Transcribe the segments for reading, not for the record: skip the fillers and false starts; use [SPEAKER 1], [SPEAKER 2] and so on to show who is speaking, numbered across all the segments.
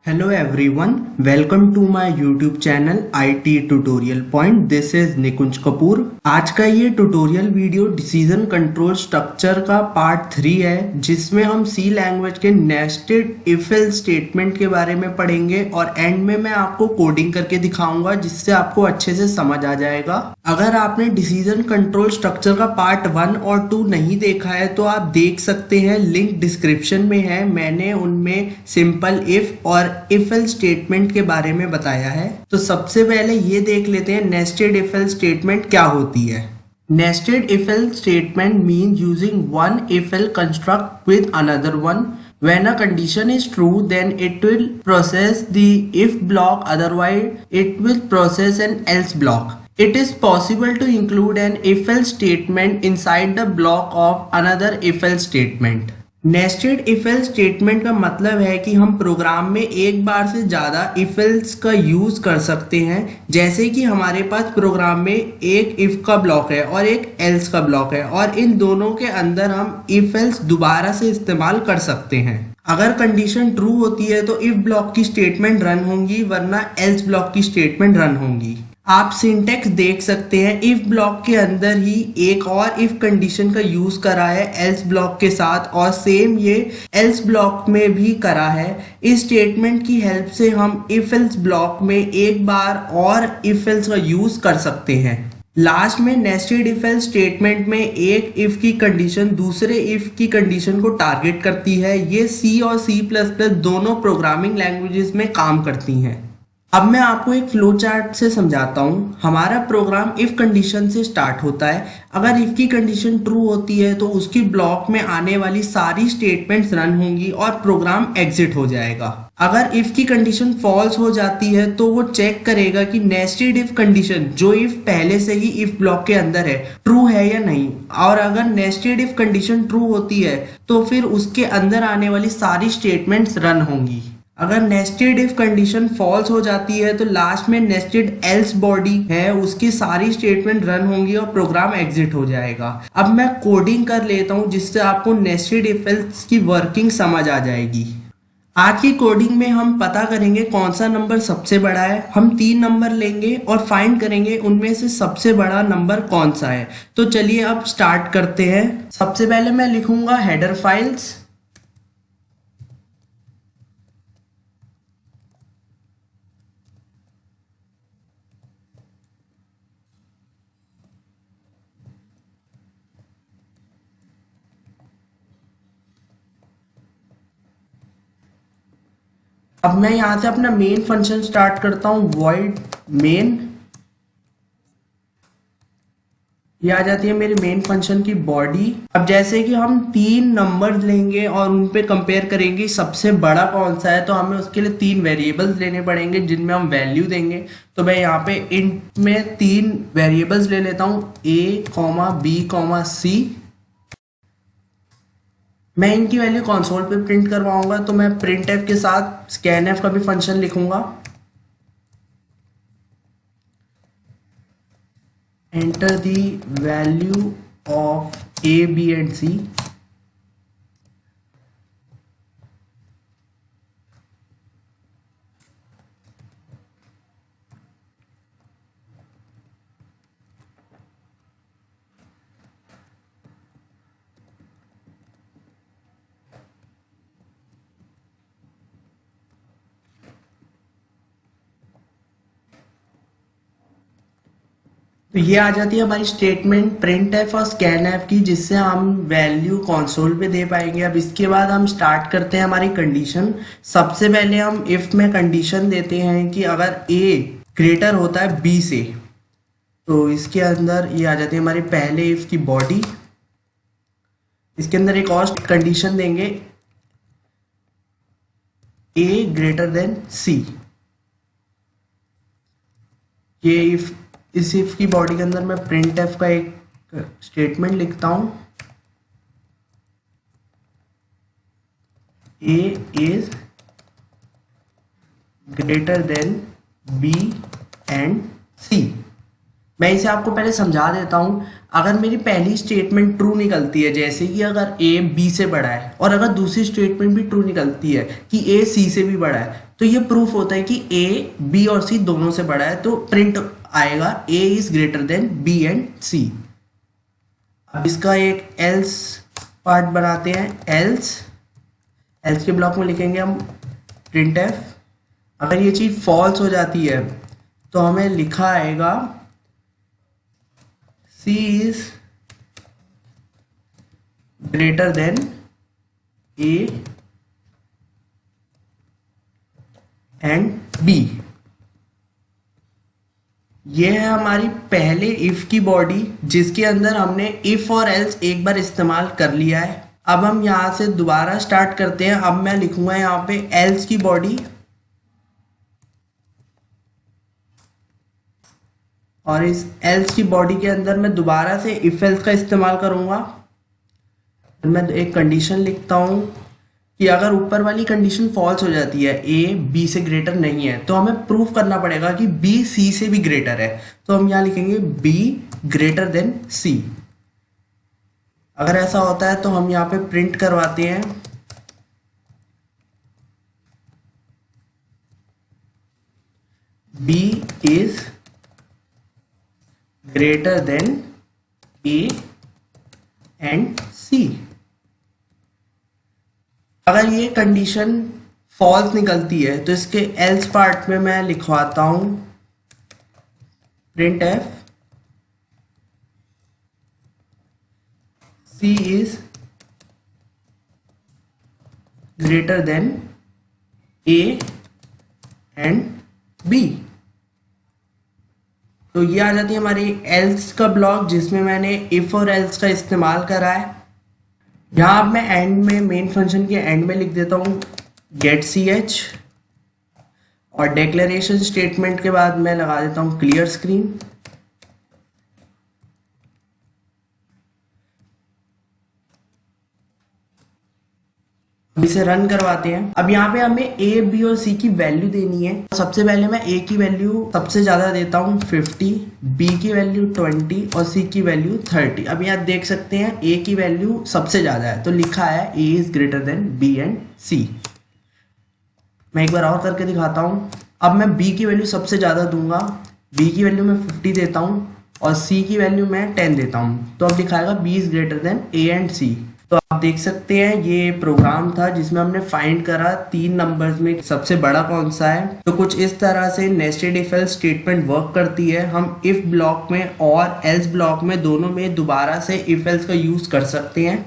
[SPEAKER 1] Hello everyone, welcome to my YouTube channel IT Tutorial Point. This is निकुंज कपूर। आज का ये tutorial video decision control structure का part 3 है, जिसमें हम सी लैंग्वेज के नेस्टेड इफ एल्स स्टेटमेंट के बारे में पढ़ेंगे और एंड में मैं आपको कोडिंग करके दिखाऊंगा, जिससे आपको अच्छे से समझ आ जाएगा। अगर आपने डिसीजन कंट्रोल स्ट्रक्चर का पार्ट 1 और 2 नहीं देखा है तो आप देख सकते हैं, लिंक डिस्क्रिप्शन में है। मैंने उनमें सिंपल इफ और इफ एल्स स्टेटमेंट के बारे में बताया है। तो सबसे पहले ये देख लेते हैं नेस्टेड इफ एल्स स्टेटमेंट क्या होती है। Nested if else statement means using one if else construct with another one. When a condition is true, then it will process the if block, otherwise it will process an else block. It is possible to include an if else statement inside the block of another if else statement. Nested if else statement का मतलब है कि हम programme में एक बार से ज़्यादा if else का यूज़ कर सकते हैं। जैसे कि हमारे पास प्रोग्राम में एक इफ का ब्लॉक है और एक एल्स का ब्लॉक है, और इन दोनों के अंदर हम इफ एल्स दोबारा से इस्तेमाल कर सकते हैं। अगर कंडीशन ट्रू होती है तो इफ ब्लॉक की स्टेटमेंट रन होंगी, वरना एल्स ब्लॉक की स्टेटमेंट रन होंगी। आप सिंटेक्स देख सकते हैं, इफ ब्लॉक के अंदर ही एक और इफ कंडीशन का यूज करा है एल्स ब्लॉक के साथ, और सेम ये एल्स ब्लॉक में भी करा है। इस स्टेटमेंट की हेल्प से हम इफ एल्स ब्लॉक में एक बार और इफ एल्स का यूज कर सकते हैं। लास्ट में नेस्टेड इफ एल्स स्टेटमेंट में एक इफ की कंडीशन दूसरे इफ की कंडीशन को टारगेट करती है। ये सी और C++ दोनों प्रोग्रामिंग लैंग्वेजेस में काम करती हैं। अब मैं आपको एक फ्लो चार्ट से समझाता हूँ। हमारा प्रोग्राम इफ कंडीशन से स्टार्ट होता है। अगर इफ की कंडीशन ट्रू होती है तो उसकी ब्लॉक में आने वाली सारी स्टेटमेंट्स रन होंगी और प्रोग्राम एग्जिट हो जाएगा। अगर इफ की कंडीशन फॉल्स हो जाती है तो वो चेक करेगा कि नेस्टेड इफ कंडीशन, जो इफ पहले से ही इफ ब्लॉक के अंदर है, ट्रू है या नहीं। और अगर नेस्टेड इफ कंडीशन ट्रू होती है तो फिर उसके अंदर आने वाली सारी स्टेटमेंट्स रन होंगी। अगर नेस्टेड इफ कंडीशन फॉल्स हो जाती है तो लास्ट में नेस्टेड एल्स बॉडी है, उसकी सारी स्टेटमेंट रन होंगी और प्रोग्राम एग्जिट हो जाएगा। अब मैं कोडिंग कर लेता हूं, जिससे आपको नेस्टेड इफ एल्स की वर्किंग समझ आ जाएगी। आज की कोडिंग में हम पता करेंगे कौन सा नंबर सबसे बड़ा है। हम 3 नंबर लेंगे और फाइंड करेंगे उनमें से सबसे बड़ा नंबर कौन सा है। तो चलिए अब स्टार्ट करते हैं। सबसे पहले मैं लिखूंगा हेडर फाइल्स। अब मैं यहां से अपना मेन फंक्शन स्टार्ट करता हूं, वॉइड मेन। ये आ जाती है मेरे मेन फंक्शन की बॉडी। अब जैसे कि हम 3 नंबर लेंगे और उन पे कंपेयर करेंगे सबसे बड़ा कौन सा है, तो हमें उसके लिए 3 वेरिएबल्स लेने पड़ेंगे जिनमें हम वैल्यू देंगे। तो मैं यहाँ पे इंट में 3 वेरिएबल्स ले लेता हूँ, A, B, C। मैं इनकी वैल्यू कंसोल पे प्रिंट करवाऊंगा, तो मैं printf के साथ scanf का भी फंक्शन लिखूंगा। Enter the value of A, B and C। तो ये आ जाती है हमारी स्टेटमेंट printf और scanf की, जिससे हम वैल्यू कंसोल पे दे पाएंगे। अब इसके बाद हम स्टार्ट करते हैं हमारी कंडीशन। सबसे पहले हम इफ में कंडीशन देते हैं कि अगर a ग्रेटर होता है b से, तो इसके अंदर ये आ जाती है हमारी पहले इफ की बॉडी। इसके अंदर एक और कंडीशन देंगे, a ग्रेटर देन c। ये इस इफ की बॉडी के अंदर मैं printf का एक स्टेटमेंट लिखता हूं, a is greater then b and c। मैं इसे आपको पहले समझा देता हूँ। अगर मेरी पहली स्टेटमेंट ट्रू निकलती है, जैसे कि अगर ए बी से बड़ा है, और अगर दूसरी स्टेटमेंट भी ट्रू निकलती है कि ए सी से भी बड़ा है, तो ये प्रूफ होता है कि ए बी और सी दोनों से बड़ा है, तो प्रिंट आएगा A is greater than B and C. अब इसका एक एल्स पार्ट बनाते हैं। एल्स के ब्लॉक में लिखेंगे हम प्रिंट एफ। अगर ये चीज फॉल्स हो जाती है तो हमें लिखा आएगा C is greater than A and B। ये है हमारी पहले इफ की बॉडी, जिसके अंदर हमने इफ और एल्स एक बार इस्तेमाल कर लिया है। अब हम यहां से दोबारा स्टार्ट करते हैं। अब मैं लिखूंगा यहाँ पे एल्स की बॉडी, और इस एल्स की बॉडी के अंदर मैं दोबारा से इफ एल्स का इस्तेमाल करूंगा। मैं एक कंडीशन लिखता हूं कि अगर ऊपर वाली कंडीशन फॉल्स हो जाती है, ए बी से ग्रेटर नहीं है, तो हमें प्रूफ करना पड़ेगा कि बी सी से भी ग्रेटर है। तो हम यहां लिखेंगे बी ग्रेटर देन सी। अगर ऐसा होता है तो हम यहां पे प्रिंट करवाते हैं B is greater than A and C. अगर ये कंडीशन फॉल्स निकलती है तो इसके एल्स पार्ट में मैं लिखवाता हूं print F C is greater than A and B. तो ये आ जाती है हमारी एल्स का ब्लॉक, जिसमें मैंने इफ और एल्स का इस्तेमाल करा है। यहाँ अब मैं एंड में, मेन फंक्शन के एंड में लिख देता हूँ गेट सी एच, और डिक्लेरेशन स्टेटमेंट के बाद मैं लगा देता हूँ क्लियर स्क्रीन। इसे रन करवाते हैं। अब यहाँ पे हमें ए बी और सी की वैल्यू देनी है। सबसे पहले मैं ए की वैल्यू सबसे ज्यादा देता हूँ 50, बी की वैल्यू 20 और सी की वैल्यू 30। अब यहाँ देख सकते हैं ए की वैल्यू सबसे ज्यादा है, तो लिखा है A is greater than B and C. मैं एक बार और करके दिखाता हूँ। अब मैं बी की वैल्यू सबसे ज्यादा दूंगा, बी की वैल्यू मैं 50 देता हूँ और सी की वैल्यू मैं 10 देता हूँ, तो अब दिखाएगा B is greater than A and C. तो आप देख सकते हैं ये प्रोग्राम था जिसमें हमने फाइंड करा 3 नंबर्स में सबसे बड़ा कौन सा है। तो कुछ इस तरह से nested if else statement work करती है। हम इफ ब्लॉक में और एल्स ब्लॉक में दोनों में दोबारा से इफ एल्स का यूज कर सकते हैं।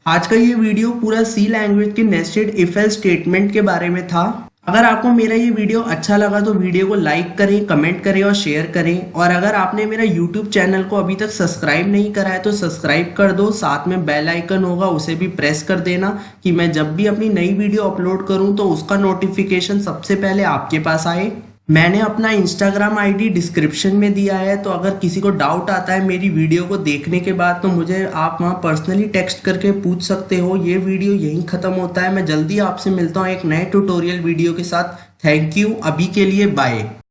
[SPEAKER 1] आज का ये वीडियो पूरा सी लैंग्वेज के नेस्टेड इफ एल्स स्टेटमेंट के बारे में था। अगर आपको मेरा ये वीडियो अच्छा लगा तो वीडियो को लाइक करें, कमेंट करें और शेयर करें। और अगर आपने मेरा यूट्यूब चैनल को अभी तक सब्सक्राइब नहीं करा है तो सब्सक्राइब कर दो, साथ में बेल आइकन होगा उसे भी प्रेस कर देना कि मैं जब भी अपनी नई वीडियो अपलोड करूं तो उसका नोटिफिकेशन सबसे पहले आपके पास आए। मैंने अपना इंस्टाग्राम आईडी डिस्क्रिप्शन में दिया है, तो अगर किसी को डाउट आता है मेरी वीडियो को देखने के बाद तो मुझे आप वहाँ पर्सनली टेक्स्ट करके पूछ सकते हो। ये वीडियो यहीं ख़त्म होता है। मैं जल्दी आपसे मिलता हूँ एक नए ट्यूटोरियल वीडियो के साथ। थैंक यू, अभी के लिए बाय।